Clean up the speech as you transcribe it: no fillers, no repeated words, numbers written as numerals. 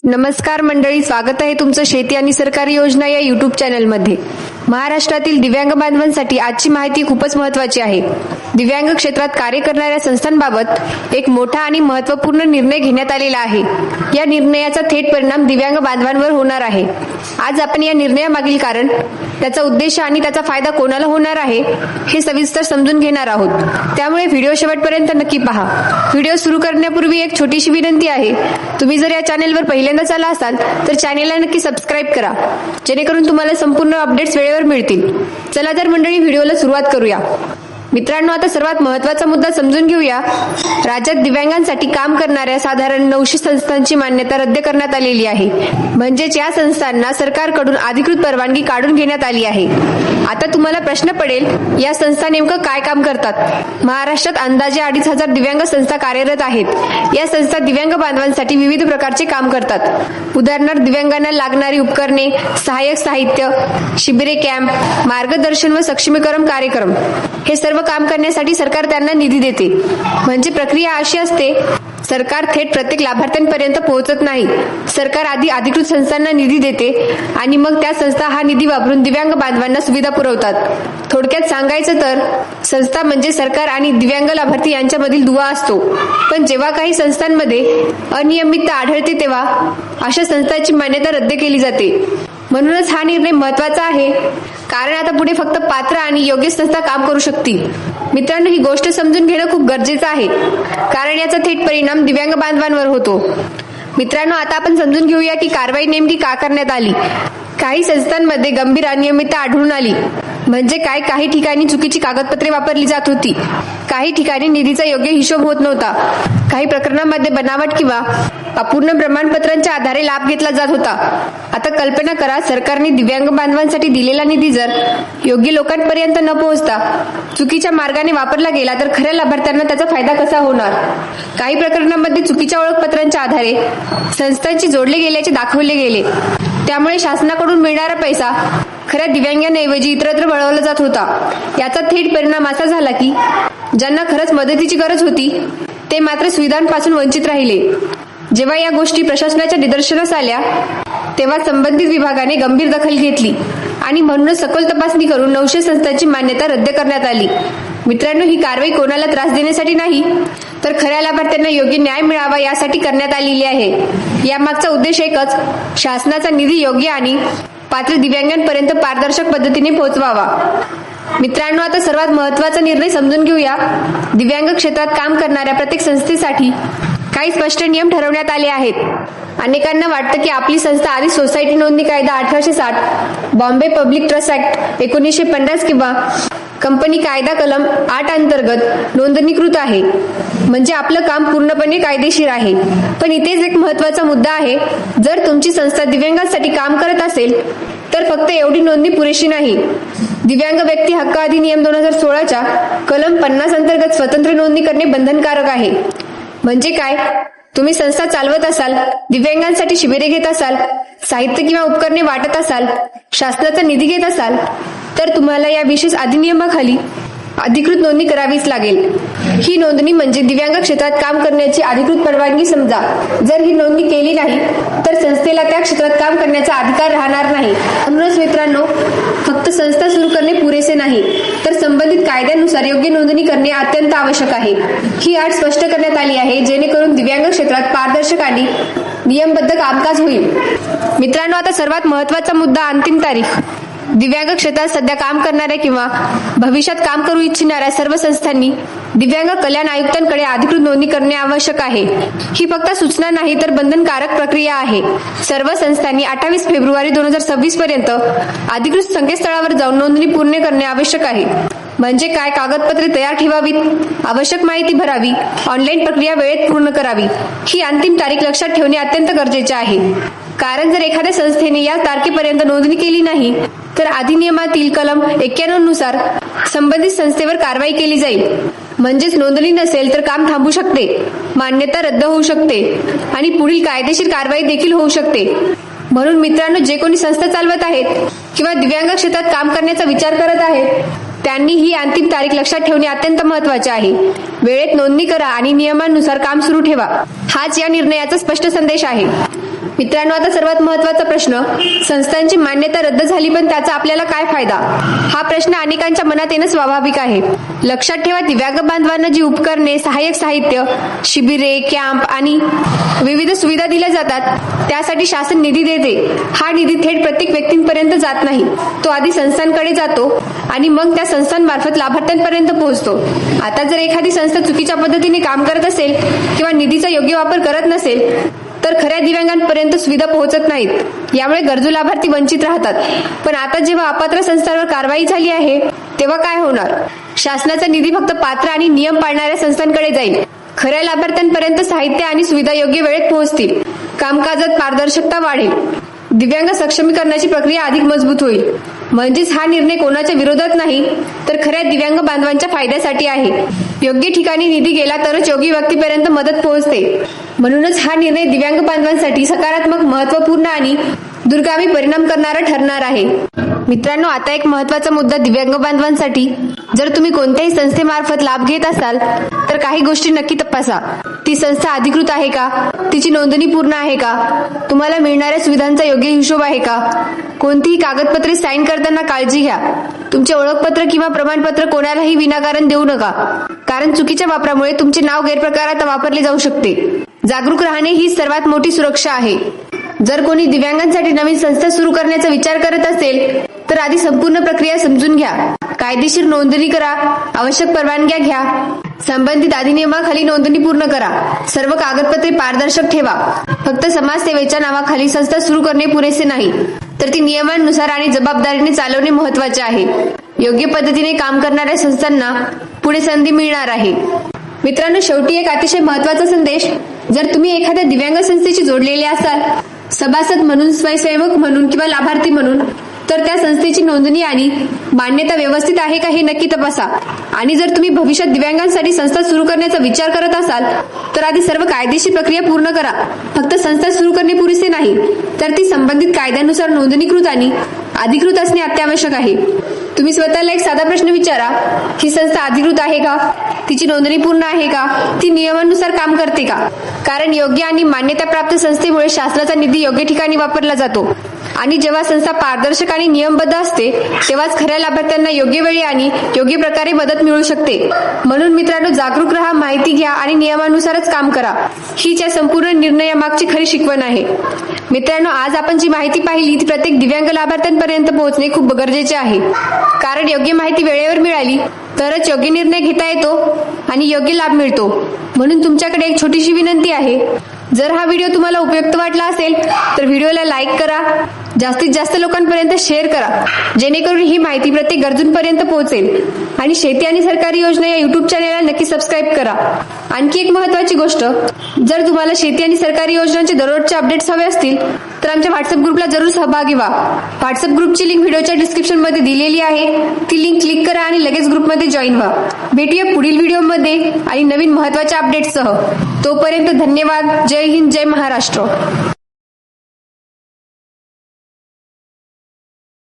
नमस्कार मंडळी, स्वागत आहे तुमचं शेती आणि सरकारी योजना या युट्यूब चॅनलमध्ये. महाराष्ट्रातील दिव्यांग बांधवांसाठी आजची माहिती खूपच महत्त्वाची आहे. दिव्यांग क्षेत्रात कार्य करणाऱ्या संस्थांबाबत एक मोठा आणि महत्त्वपूर्ण निर्णय घेण्यात आलेला आहे. या निर्णयाचा थेट परिणाम दिव्यांग बांधवांवर होणार आहे. आज आपण या निर्णयामागील कारण, त्याचा उद्देश आणि त्याचा फायदा कोणाला होणार आहे हे सविस्तर समजून घेणार आहोत. त्यामुळे व्हिडिओ शेवटपर्यंत नक्की पहा. व्हिडिओ सुरू करण्यापूर्वी एक छोटीशी विनंती आहे. तुम्ही जर या चॅनेलवर पहिल्यांदाच आला असाल तर चॅनेलला नक्की सबस्क्राईब करा, जेणेकरून तुम्हाला संपूर्ण अपडेट्स वेळेवर मिळतील. चला तर मंडळी, व्हिडिओला सुरुवात करूया. मित्रांनो, आता सर्वात महत्त्वाचा मुद्दा समजून घेऊया. राज्यात दिव्यांगांसाठी काम करणाऱ्या साधारण 900 संस्थांची मान्यता रद्द करण्यात आलेली आहे. म्हणजेच या संस्थांना सरकारकडून अधिकृत परवानगी काढून घेण्यात आली आहे. आता तुम्हाला प्रश्न पडेल, या संस्था नेमकं काय काम करतात? महाराष्ट्रात अंदाजे 2500 दिव्यांग संस्था कार्यरत आहेत. या संस्था दिव्यांग बांधवांसाठी विविध प्रकारचे काम करतात. उदाहरणार्थ, दिव्यांगांना लागणारी उपकरणे, सहाय्यक साहित्य, शिबिरे, कॅम्प, मार्गदर्शन व सक्षमीकरण कार्यक्रम हे सर्व काम करण्यासाठी सरकार त्यांना निधी देते. म्हणजे प्रक्रिया अशी असते, सरकार थेट प्रत्येक लाभार्थ्यांपर्यंत पोहोचत नाही. सरकार आधी अधिकृत संस्थांना निधी देते आणि मग त्या संस्था हा निधी वापरून दिव्यांग बांधवांना सुविधा पुरवतात. थोडक्यात सांगायचं तर संस्था म्हणजे सरकार आणि दिव्यांग लाभार्थी यांच्यामधील दुवा असतो. पण जेव्हा काही संस्थांमध्ये अनियमितता आढळते तेव्हा अशा संस्थांची मान्यता रद्द केली जाते. म्हणूनच हा निर्णय महत्त्वाचा आहे, कारण आता पुढे फक्त पात्र आणि योग्य संस्था काम करू शकतील. मित्रांनो, ही गोष्ट समजून घेणं खूप गरजेचं आहे, कारण याचा थेट परिणाम दिव्यांग बांधवांवर होतो. मित्रांनो, आता आपण समजून घेऊया की कारवाई नेमकी का करण्यात आली. काही संस्थांमध्ये गंभीर अनियमितता आढळून आली. म्हणजे काय, काही ठिकाणी चुकीची कागदपत्रे वापरली जात होती. काही ठिकाणी निधीचा योग्य हिशोब होत नव्हता. काही प्रकरणांमध्ये बनावट किंवा अपूर्ण प्रमाणपत्रांच्या आधारे लाभ घेतला जात होता. आता कल्पना करा, सरकारने दिव्यांग बांधवांसाठी दिलेला निधी जर योग्य लोकांपर्यंत न पोहोचता चुकीच्या मार्गाने वापरला गेला तर खऱ्या लाभार्थ्यांना त्याचा फायदा कसा होणार? काही प्रकरणांमध्ये चुकीच्या ओळखपत्रांच्या आधारे संस्थांची जोडले गेल्याचे दाखवले गेले. त्यामुळे शासनाकडून मिळणारा पैसा खऱ्या दिव्यांगांऐवजी इतरत्र वळवला जात होता. याचा थेट परिणाम असा झाला की ज्यांना खरंच मदतीची गरज होती ते मात्र सुविधांपासून वंचित राहिले. जेव्हा या गोष्टी प्रशासनाच्या निदर्शनास आल्या तेव्हा संबंधित विभागाने गंभीर दखल घेतली आणि म्हणूनच सखोल तपासणी करून 900 संस्थांची मान्यता रद्द करण्यात आली. मित्रांनो, ही कारवाई कोणाला त्रास देण्यासाठी नाही, तर खऱ्या लाभार्थ्यांना योग्य न्याय मिळावा यासाठी करण्यात आलेली आहे. यामागचा उद्देश एकच, शासनाचा निधी योग्य आणि पात्र दिव्यांगांपर्यंत पारदर्शक पद्धतीने पोहोचवावा. मित्रांनो, आता सर्वात महत्त्वाचा निर्णय समजून घेऊया. दिव्यांग क्षेत्रात काम करणाऱ्या प्रत्येक संस्थेसाठी काही स्पष्ट नियम ठरवण्यात आले आहेत. अनेकांना वाटतं की आपली संस्था आधी सोसायटी नोंदणी कायदा 1860, बॉम्बे पब्लिक ट्रस्ट ऍक्ट 1950 किंवा कंपनी कायदा कलम 8 अंतर्गत नोंदणीकृत आहे. म्हणजे आपलं काम पूर्णपणे कायदेशीर आहे. पण इथेच एक महत्त्वाचा मुद्दा आहे. जर तुमची संस्था दिव्यांगांसाठी काम करत असेल तर फक्त एवढी नोंदणी पुरेशी नाही. दिव्यांग व्यक्ती हक्क अधिनियम 2016च्या कलम 50 अंतर्गत स्वतंत्र नोंदणी करणे बंधनकारक आहे. म्हणजे काय, तुम्ही संस्था चालवत असाल, दिव्यांगांसाठी शिबिरे घेत असाल, साहित्य किंवा उपकरणे वाटत असाल, शासनाचा निधी घेत असाल तर तुम्हाला या विशेष अधिनियमाखाली अधिकृत नोंदणी करावीच लागेल. ही नोंदणी म्हणजे दिव्यांग क्षेत्रात काम करण्याची अधिकृत परवानगी समजा. जर ही नोंदणी केली नाही तर संस्थेला त्या क्षेत्रात काम करण्याचा अधिकार राहणार नाही. म्हणूनच मित्रांनो, फक्त संस्था सुरू करणे पुरेसे नाही, तर संबंधित कायद्यानुसार योग्य नोंदणी करणे अत्यंत आवश्यक आहे. ही अट स्पष्ट करण्यात आली आहे, जेणेकरून दिव्यांग क्षेत्रात पारदर्शक आणि नियमबद्ध कामकाज होईल. मित्रांनो, आता सर्वात महत्त्वाचा मुद्दा, अंतिम तारीख. दिव्यांग क्षेत्रात सध्या काम करणाऱ्या किंवा भविष्यात काम करू इच्छिणाऱ्या सर्व संस्थांनी दिव्यांग कल्याण आयुक्तांकडे अधिकृत नोंदणी करणे आवश्यक आहे. ही फक्त सूचना नाही, तर बंधनकारक प्रक्रिया आहे. सर्व संस्थांनी 28 फेब्रुवारी 2026 पर्यंत अधिकृत संकेतस्थळावर जाऊन नोंदणी पूर्ण करणे आवश्यक आहे. म्हणजे काय, कागदपत्रे तयार ठेवावीत, आवश्यक माहिती भरावी, ऑनलाईन प्रक्रिया वेळेत पूर्ण करावी. ही अंतिम तारीख लक्षात ठेवणे अत्यंत गरजेचे आहे. कारण जर एखाद्या संस्थेने या तारखेपर्यंत नोंदणी केली नाही तर अधिनियमातील कलम 91 नुसार संबंधित संस्थेवर कारवाई केली जाईल. म्हणजेच नोंदणी नसेल तर काम थांबू शकते, मान्यता रद्द होऊ शकते आणि पुढील कायदेशीर कारवाई देखील होऊ शकते. म्हणून मित्रांनो, जे कोणी संस्था चालवत आहेत किंवा दिव्यांग क्षेत्रात काम करण्याचा विचार करत आहेत त्यांनी ही अंतिम तारीख लक्षात ठेवणे अत्यंत महत्त्वाचे आहे. वेळेत नोंदणी करा आणि नियमानुसार काम सुरू ठेवा. हाच या निर्णयाचा स्पष्ट संदेश आहे. मित्रांनो, आता सर्वात महत्त्वाचा प्रश्न, संस्थांची मान्यता रद्द झाली पण त्याचा आपल्याला काय फायदा? हा प्रश्न अनेकांच्या मनात येणं स्वाभाविक आहे. लक्षात ठेवा, दिव्यांग बांधवांना जी उपकरणे, सहाय्यक साहित्य, शिबिरे, कॅम्प आणि विविध सुविधा दिल्या जातात त्यासाठी शासन निधी देते. हा निधी थेट प्रत्येक व्यक्तींपर्यंत जात नाही. तो आधी संस्थांकडे जातो आणि मग त्या संस्थांमार्फत लाभार्थ्यांपर्यंत पोहोचतो. आता जर एखादी संस्था चुकीच्या पद्धतीने काम करत असेल किंवा निधीचा योग्य वापर करत नसेल तर खऱ्या दिव्यांगांपर्यंत सुविधा पोहोचत नाहीत. यामुळे गरजू लाभार्थी वंचित राहतात. पण आता जेव्हा अपात्र संस्थांवर कारवाई झाली आहे तेव्हा काय होणार? शासनाचा निधी फक्त पात्र आणि नियम पाळणाऱ्या संस्थांकडे जाईल. खऱ्या लाभार्थ्यांपर्यंत साहित्य आणि सुविधा योग्य वेळेत पोहोचतील. कामकाजात पारदर्शकता वाढेल. दिव्यांग सक्षमीकरणाची प्रक्रिया अधिक मजबूत होईल. म्हणजेच हा निर्णय कोणाच्या विरोधात नाही तर खऱ्या दिव्यांग बांधवांच्या फायद्यासाठी आहे. योग्य ठिकाणी निधी गेला तरच योग्य व्यक्तीपर्यंत मदत पोहोचते. म्हणूनच हा निर्णय दिव्यांग बांधवांसाठी सकारात्मक, महत्त्वपूर्ण आणि दूरगामी परिणाम करणारा ठरणार आहे. मित्रांनो, आता एक महत्त्वाचा मुद्दा दिव्यांग बांधवांसाठी. जर तुम्ही कोणत्याही संस्थेमार्फत लाभ घेत असाल तर काही गोष्टी नक्की तपासा. ती संस्था अधिकृत आहे का? तिची नोंदणी पूर्ण आहे का? तुम्हाला मिळणाऱ्या सुविधांचा योग्य हिशोब आहे का? कोणतीही कागदपत्रे साईन करताना काळजी घ्या. तुमचे ओळखपत्र किंवा प्रमाणपत्र कोणालाही विनाकारण देऊ नका, कारण चुकीच्या वापरामुळे तुमचे नाव गैरप्रकारात वापरले जाऊ शकते. जागरूक राहणे ही सर्वात मोठी सुरक्षा आहे. जर कोणी दिव्यांगांसाठी नवीन संस्था सुरू करण्याचा विचार करत असेल तर आधी संपूर्ण प्रक्रिया समजून घ्या. कायदेशीर नोंदणी करा, आवश्यक परवानग्या घ्या, संबंधित अधिनियमाखाली नोंदणी पूर्ण करा. सर्व कागदपत्रे पारदर्शक ठेवा. फक्त समाजसेवेच्या नावाखाली संस्था सुरू करणे पुरेसे नाही, तर ती नियमांनुसार आणि जबाबदारीने चालवणे महत्त्वाचे आहे. योग्य पद्धतीने काम करणाऱ्या संस्थांना पुढे संधी मिळणार आहे. मित्रांनो, शेवटी एक अतिशय महत्त्वाचा संदेश. जर तुम्ही एखाद्या दिव्यांग संस्थेशी जोडलेले असाल, सभासद म्हणून, स्वयंसेवक म्हणून किंवा लाभार्थी म्हणून, तर त्या संस्थेची नोंदणी आणि मान्यता व्यवस्थित आहे का हे नक्की तपासा. आणि जर तुम्ही भविष्यात दिव्यांगांसाठी संस्था सुरू करण्याचा विचार करत असाल तर आधी सर्व कायदेशीर प्रक्रिया पूर्ण करा. फक्त संस्था सुरू करणे पुरेसे नाही, तर ती संबंधित कायद्यानुसार नोंदणीकृत आणि अधिकृत असणे अत्यावश्यक आहे. तुम्ही स्वतःला एक साधा प्रश्न विचारा, ही संस्था अधिकृत आहे का? तिची नोंदणी पूर्ण आहे का? ती नियमानुसार काम करते का? कारण योग्य आणि मान्यताप्राप्त संस्थेमुळे शासनाचा निधी योग्य ठिकाणी वापरला जातो. आणि जेव्हा संस्था पारदर्शक आणि नियमबद्ध असते तेव्हाच खऱ्या लाभार्थ्यांना योग्य वेळी आणि योग्य प्रकारे मदत मिळू शकते. म्हणून मित्रांनो, जागरूक राहा, माहिती घ्या आणि नियमानुसारच काम करा. हीच या संपूर्ण निर्णयामागची खरी शिकवण आहे. मित्रांनो, आज आपण जी माहिती पाहिली ती प्रत्येक दिव्यांग लाभार्थ्यांपर्यंत पोहोचणे खूप गरजेचे आहे. कारण योग्य माहिती वेळेवर मिळाली तरच योग्य निर्णय घेता येतो आणि योग्य लाभ मिळतो. म्हणून तुमच्याकडे एक छोटीशी विनंती आहे. जर हा व्हिडिओ तुम्हाला उपयुक्त वाटला असेल तर व्हिडिओला लाईक करा, जास्तीत जास्त लोकांपर्यंत शेअर करा, जेणेकरून ही माहिती प्रत्येक गरजूंपर्यंत पोहोचेल. आणि शेती आणि सरकारी योजना या युट्यूब चॅनेलला नक्की सबस्क्राईब करा. आणखी एक महत्त्वाची गोष्ट, जर तुम्हाला शेती आणि सरकारी योजनांचे दररोजचे अपडेट्स हवे असतील तर आमच्या व्हॉट्सअप ग्रुपला जरूर सहभागी व्हा. व्हॉट्सअप ग्रुपची लिंक व्हिडिओच्या डिस्क्रिप्शन मध्ये दिलेली आहे. ती लिंक क्लिक करा आणि लगेच ग्रुपमध्ये जॉईन व्हा. भेटूया पुढील व्हिडिओमध्ये आणि नवीन महत्त्वाच्या अपडेट्ससह. तोपर्यंत धन्यवाद. जय हिंद, जय महाराष्ट्र.